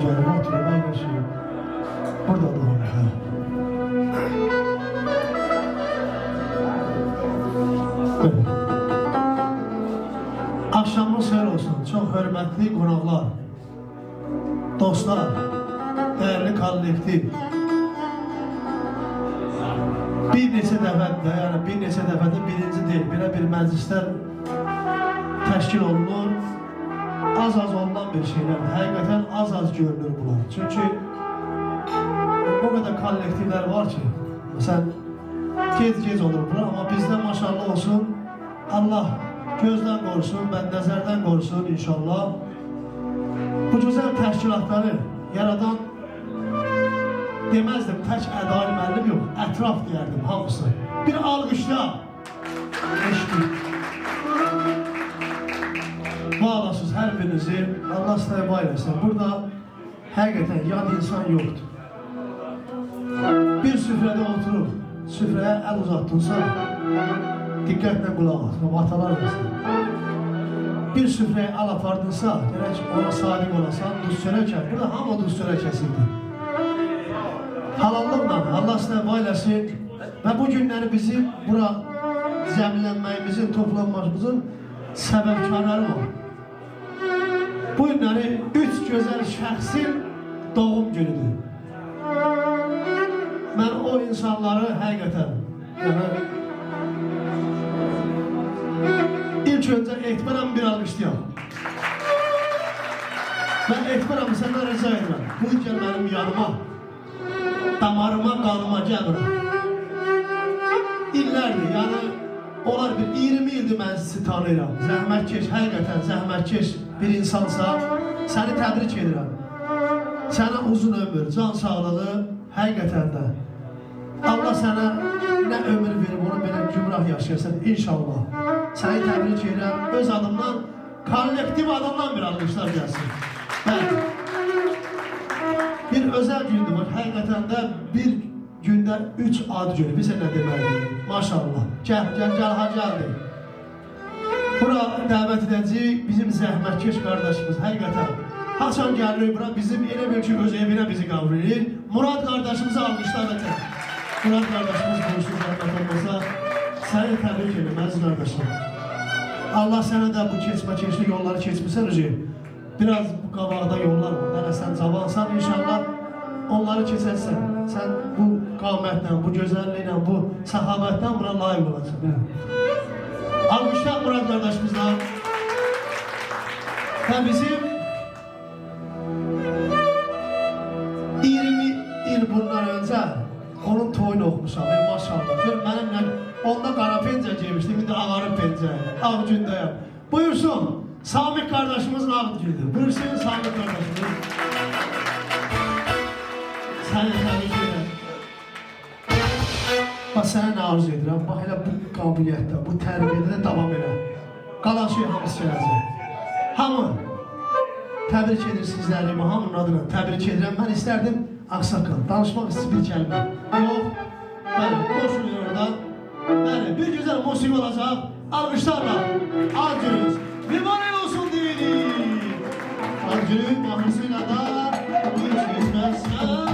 Canım oturuyor, ben yaşıyorum. Burada doğum ya. Evet. Akşamınız xeyir olsun. Çok hörmətli qonaqlar, dostlar, değerli kollektiv. Bir neçə dəfədə, yəni bir neçə dəfədə birinci deyil, belə bir məclislər təşkil olunur. Az-az olunan bir şeyler, həqiqətən az-az görünür bunlar. Çünkü o kadar kollektivler var ki, məsələn, gec olur bunlar, amma bizdə maşallah olsun, Allah gözdən qorusun, nəzərdən qorusun inşallah. Bu güzel təşkilatları yaradan demezdim, tək Ədali müəllim yox, ətraf deyərdim hamısı. Bir alqışla. Eşdik. Bağlasız her birinizi Allah size baylasın. Burada hakikaten yad insan yoktur. Bir süfrede oturup süfreye el uzattınsa dikkatle kulak at. Atalar mesela. Bir süfreye el apardınsa gerek ona sadık olasan duz çörek. Burada hamı duz çörek kesildi. Halallıkla Allah size baylasın ve bu günleri bizim bura cəmlənməyimizin, toplanmamızın səbəbkarları var. Bu günləri 3 gözəl şəxsin doğum günüdür. Mən o insanları həqiqətən ilk öncə etmərəm bir alqışlayam. Mən etmərəm, səndən rica edirəm. Bu gəl mənim yanıma, damarıma, qanıma gəlmirəm. İllərdir, yəni onlar bir 20 ildir mən sizi tanıyıram. Zəhmətkeş, həqiqətən zəhmətkeş bir insansa səni təbrik edirəm. Sənə uzun ömür, can sağlığı həqiqətən də. Allah sənə nə ömür verib, onu belə gümrah yaşayasın inşallah. Səni təbrik edirəm. Öz adımdan, kollektiv adımdan bir alqışlar gəlsin. Bəli. Bir özel gündür var. Həqiqətən də bir gündə 3 ad günü. Bizə nə deməliyik? Maşallah. Gəl, gəldi. Bura dəvət edəcəyik bizim zəhmətkeş qardaşımız. Həqiqətən. Haçan gəlir bura bizim elə bir ki öz evinə bizi qəbul edir. Murad qardaşımıza alqışlar da çək. Murad qardaşımız buyursun zəhmət olmasa. Səni təbrik edirəm əziz qardaşım. Allah sənə də bu keçmə-keçli yolları keçmirsən Rücü. Biraz bu qabağda yollar var. Hələ sən cavansan inşallah. Onları keçərsən, sən bu qamətlə, bu gözəlliklə, bu səxavətlə buna layiq olacaq. Alqışlar Murad qardaşımızla. Və bizim 20 il bundan öncə onun toyunu oxumuşam, maşallah. Gör, mənimlə onda qara pencə giymişdim, indi ağarı pencə, ağ gündəyəm. Buyursun, Samik qardaşımızın ağ gündür. Buyursun, Samik qardaşımız. Səni təbrik edirəm. Bax, sənə nə arzu edirəm? Bax, elə bu qabiliyyətdə, bu tərbiyədə də davam elə. Qalan şey hamısı gələcək. Hamı təbrik edir sizləri, hamının adına təbrik edirəm. Mən istərdim Aksakal, danışmaq istəyir bir kəlmə. Yox, bəli, qoşulur orada. Bəli, bir güzel musik olacaq. Alqışlarla, ad gününüz mübarək olsun deyirik. Ad günü mahnısıyla da bir geçməzsən.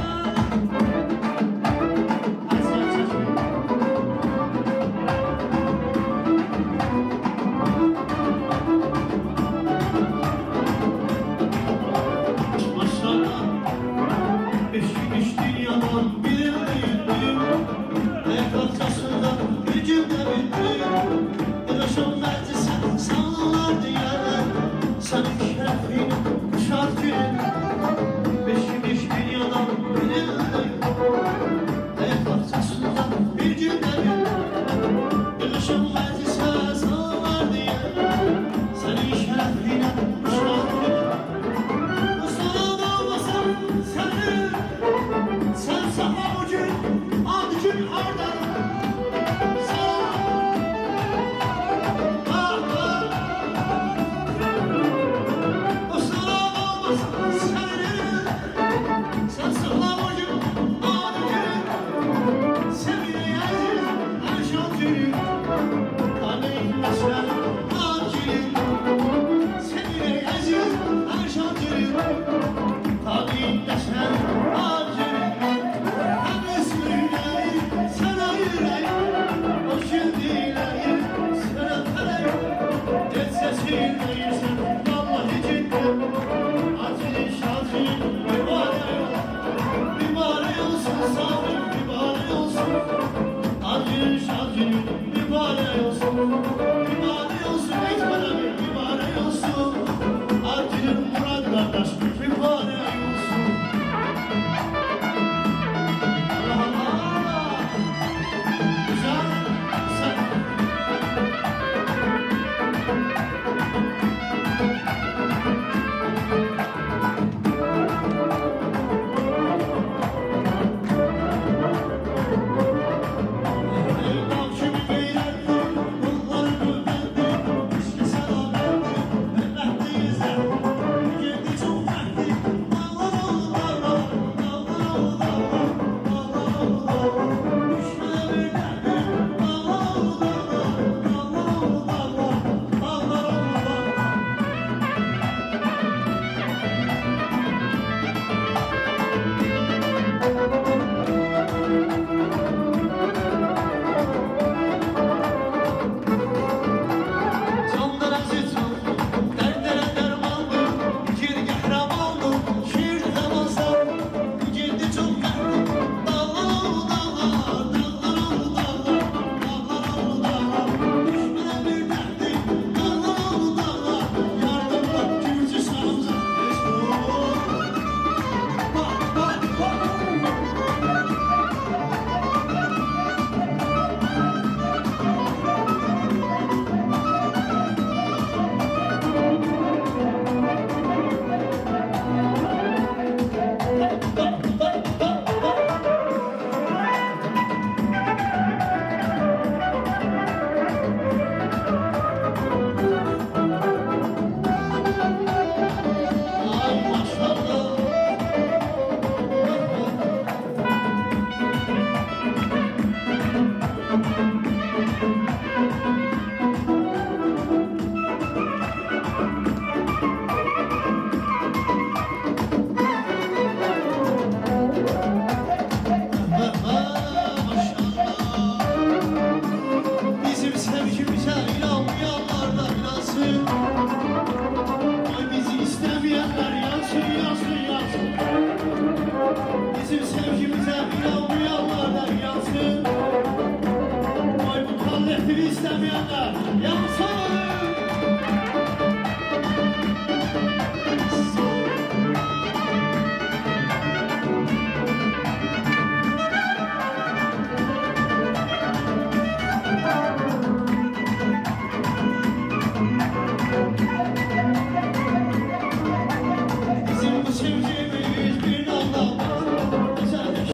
İstemeyenler yansın.